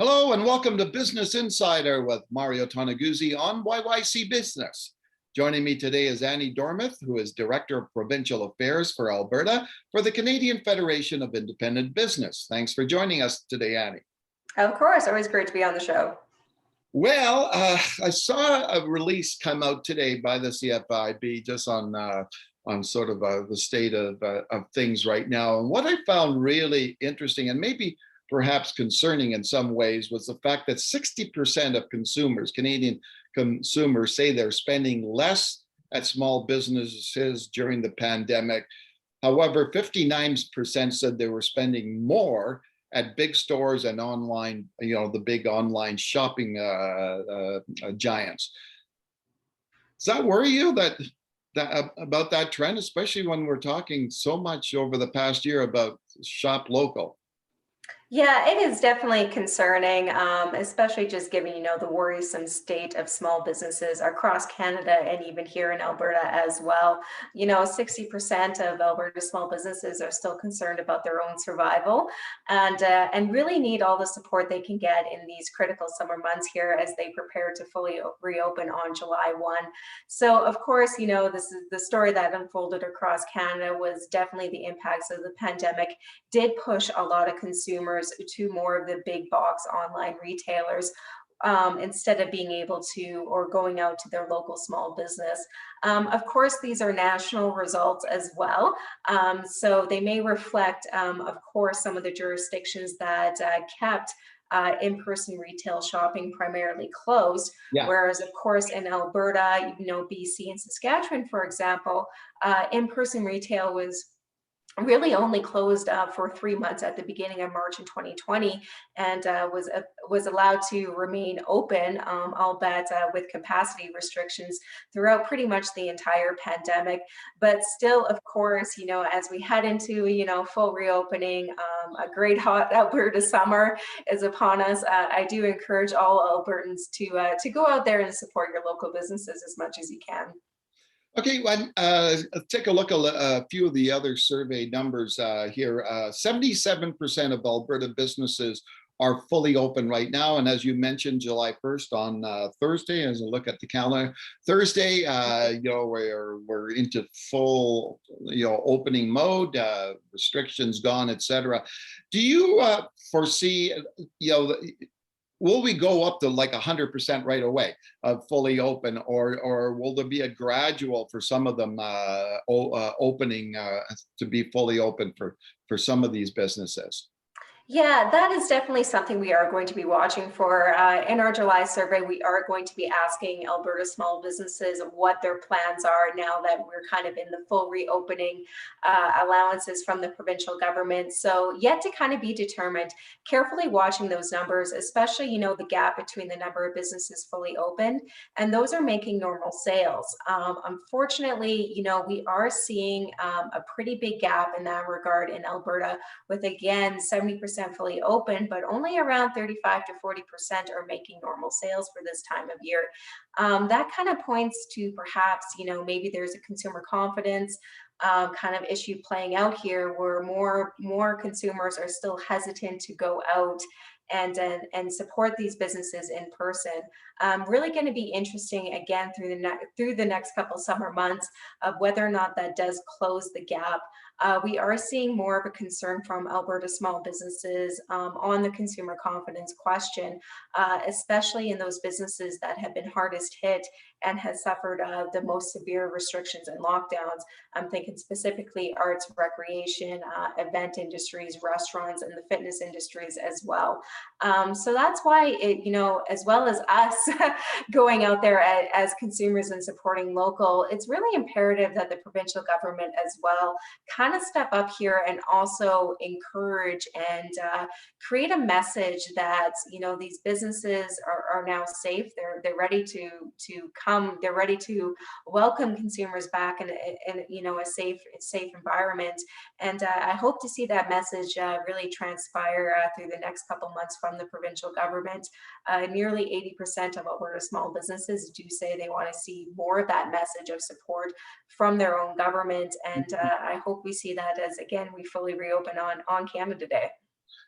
Hello and welcome to Business Insider with Mario Toneguzzi on YYC Business. Joining me today is Annie Dormuth, who is Director of Provincial Affairs for Alberta for the Canadian Federation of Independent Business. Thanks for joining us today, Annie. Of course, always great to be on the show. Well, I saw a release come out today by the CFIB just on sort of the state of things right now. And what I found really interesting and maybe perhaps concerning in some ways was the fact that 60% of consumers, Canadian consumers, say they're spending less at small businesses during the pandemic. However, 59% said they were spending more at big stores and online, the big online shopping giants. Does that worry you about that trend, especially when we're talking so much over the past year about shop local? Yeah, it is definitely concerning, especially just given, the worrisome state of small businesses across Canada and even here in Alberta as well. 60% of Alberta small businesses are still concerned about their own survival and really need all the support they can get in these critical summer months here as they prepare to fully reopen on July 1. So, of course, this is the story that unfolded across Canada was definitely the impacts of the pandemic did push a lot of consumers to more of the big box online retailers instead of being able to or going out to their local small business. Of course, these are national results as well. So they may reflect, of course, some of the jurisdictions that kept in-person retail shopping primarily closed. Yeah. Whereas, of course, in Alberta, BC and Saskatchewan, for example, in-person retail was really only closed for 3 months at the beginning of March in 2020 and was allowed to remain open, albeit with capacity restrictions throughout pretty much the entire pandemic. But still, of course, as we head into, full reopening, a great hot Alberta summer is upon us. I do encourage all Albertans to go out there and support your local businesses as much as you can. Okay, take a look at a few of the other survey numbers here. 77% of Alberta businesses are fully open right now. And as you mentioned, July 1st on Thursday, as I look at the calendar, Thursday, we're into full, opening mode, restrictions gone, etc. Do you foresee, will we go up to like 100% right away of fully open, or will there be a gradual for some of them opening to be fully open for some of these businesses? Yeah, that is definitely something we are going to be watching for. In our July survey, we are going to be asking Alberta small businesses what their plans are now that we're kind of in the full reopening allowances from the provincial government. So yet to kind of be determined, carefully watching those numbers, especially, the gap between the number of businesses fully open and those are making normal sales. Unfortunately, we are seeing a pretty big gap in that regard in Alberta with, again, 70% fully open, but only around 35 to 40% are making normal sales for this time of year. That kind of points to perhaps, maybe there's a consumer confidence kind of issue playing out here where more consumers are still hesitant to go out and support these businesses in person. Really going to be interesting again through the next couple summer months of whether or not that does close the gap. We are seeing more of a concern from Alberta small businesses on the consumer confidence question, especially in those businesses that have been hardest hit and has suffered the most severe restrictions and lockdowns. I'm thinking specifically arts, recreation, event industries, restaurants, and the fitness industries as well. So that's why as well as us going out there as consumers and supporting local, it's really imperative that the provincial government as well kind of step up here and also encourage and create a message that these businesses are now safe. They're ready to come. They're ready to welcome consumers back in a safe environment. And I hope to see that message really transpire through the next couple months from the provincial government. Nearly 80% of Alberta small businesses do say they want to see more of that message of support from their own government. And I hope we see that as, again, we fully reopen on Canada Day.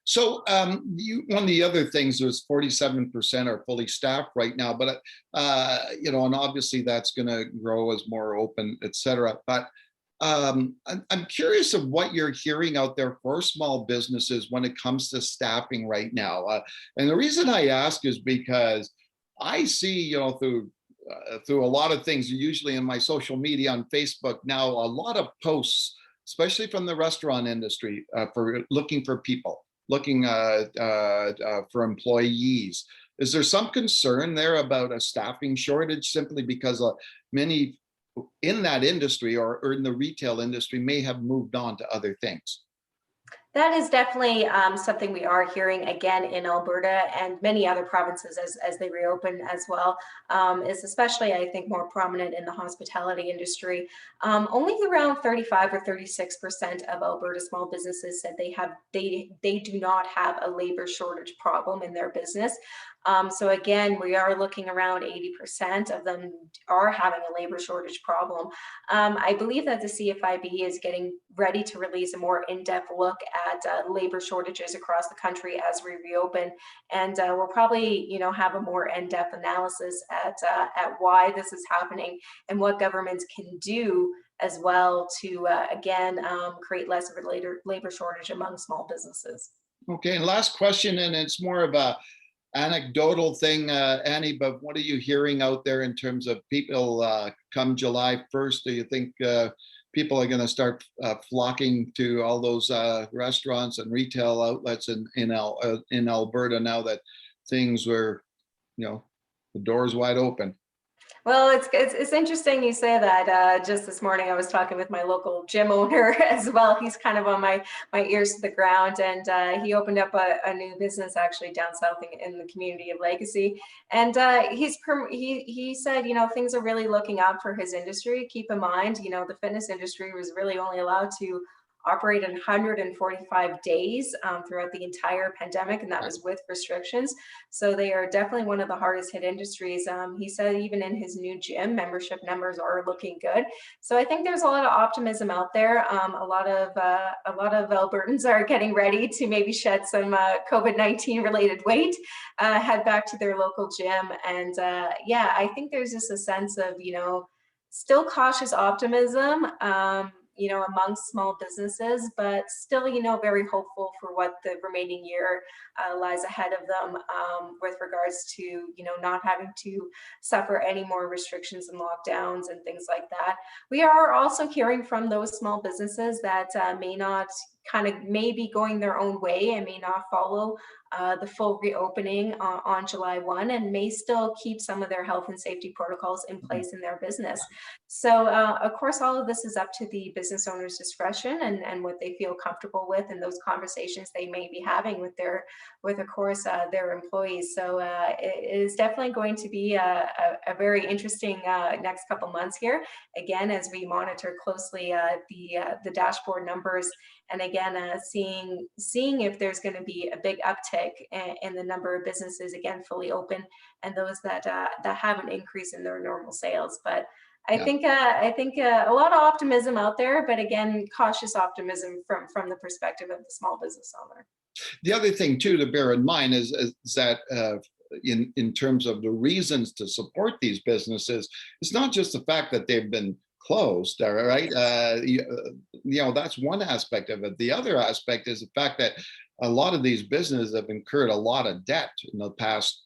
So one of the other things is 47% are fully staffed right now, but and obviously that's going to grow as more open, et cetera. But I'm curious of what you're hearing out there for small businesses when it comes to staffing right now. And the reason I ask is because I see, through a lot of things, usually in my social media on Facebook now, a lot of posts, especially from the restaurant industry, for looking for people, looking for employees. Is there some concern there about a staffing shortage simply because many in that industry or in the retail industry may have moved on to other things? That is definitely something we are hearing again in Alberta and many other provinces as they reopen as well. Is especially, I think, more prominent in the hospitality industry. Only around 35 or 36% of Alberta small businesses said they do not have a labor shortage problem in their business. So again, we are looking around 80% of them are having a labor shortage problem. I believe that the CFIB is getting ready to release a more in-depth look at labor shortages across the country as we reopen, and we'll probably, have a more in-depth analysis at why this is happening and what governments can do as well to again create less of a labor shortage among small businesses. Okay, and last question, and it's more of a anecdotal thing, Annie, but what are you hearing out there in terms of people come July 1st? Do you think people are going to start flocking to all those restaurants and retail outlets in Alberta now that things were, the doors wide open? Well, it's interesting you say that. Just this morning, I was talking with my local gym owner as well. He's kind of on my ears to the ground, and he opened up a new business actually down south in the community of Legacy. And he said, things are really looking up for his industry. Keep in mind, the fitness industry was really only allowed to operate in 145 days throughout the entire pandemic, and that was with restrictions. So they are definitely one of the hardest hit industries. He said even in his new gym, membership numbers are looking good. So I think there's a lot of optimism out there. A lot of Albertans are getting ready to maybe shed some COVID-19 related weight, head back to their local gym, and I think there's just a sense of still cautious optimism. Amongst small businesses, but still, very hopeful for what the remaining year lies ahead of them with regards to, not having to suffer any more restrictions and lockdowns and things like that. We are also hearing from those small businesses that may be going their own way and may not follow the full reopening on July 1 and may still keep some of their health and safety protocols in place in their business. So of course, all of this is up to the business owner's discretion and what they feel comfortable with and those conversations they may be having with their employees. So it is definitely going to be a very interesting next couple months here, again, as we monitor closely the dashboard numbers. And again, seeing if there's going to be a big uptick in the number of businesses again fully open, and those that have an increase in their normal sales. But I think a lot of optimism out there, but again, cautious optimism from the perspective of the small business owner. The other thing too to bear in mind is that in terms of the reasons to support these businesses, it's not just the fact that they've been closed, all right? That's one aspect of it. The other aspect is the fact that a lot of these businesses have incurred a lot of debt in the past,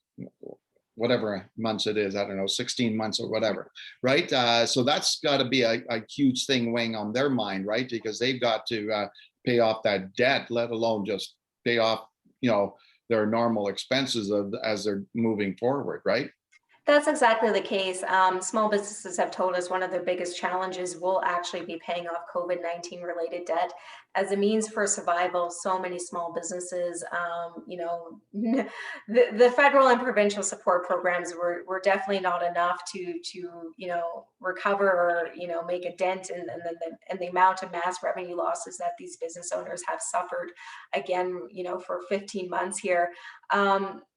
whatever months it is, I don't know, 16 months or whatever, right? So that's got to be a huge thing weighing on their mind, right? Because they've got to pay off that debt, let alone just pay off, their normal expenses as they're moving forward, right? That's exactly the case. Small businesses have told us one of their biggest challenges will actually be paying off COVID-19 related debt. As a means for survival, so many small businesses, the federal and provincial support programs were definitely not enough to recover or make a dent in the amount of mass revenue losses that these business owners have suffered again, for 15 months here.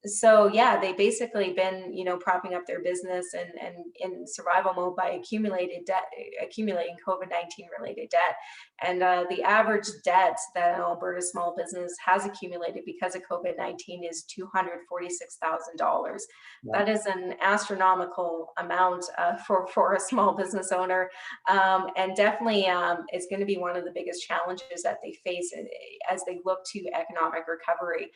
So yeah, they basically been, propping up their business and in survival mode by accumulating COVID-19 related debt. And the average average debt that an Alberta small business has accumulated because of COVID-19 is $246,000. That is an astronomical amount for a small business owner, and definitely is going to be one of the biggest challenges that they face as they look to economic recovery.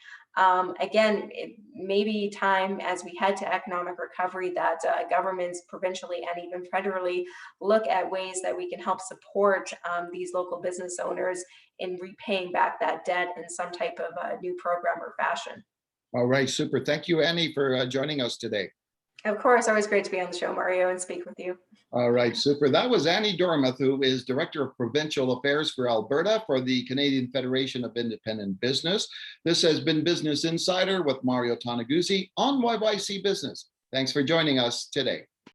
Again, it may be time as we head to economic recovery that governments provincially and even federally look at ways that we can help support these local business owners in repaying back that debt in some type of new program or fashion. All right, super. Thank you, Annie, for joining us today. Of course, always great to be on the show, Mario, and speak with you. All right, super. That was Annie Dormuth, who is Director of Provincial Affairs for Alberta for the Canadian Federation of Independent Business. This has been Business Insider with Mario Toneguzzi on YYC Business. Thanks for joining us today.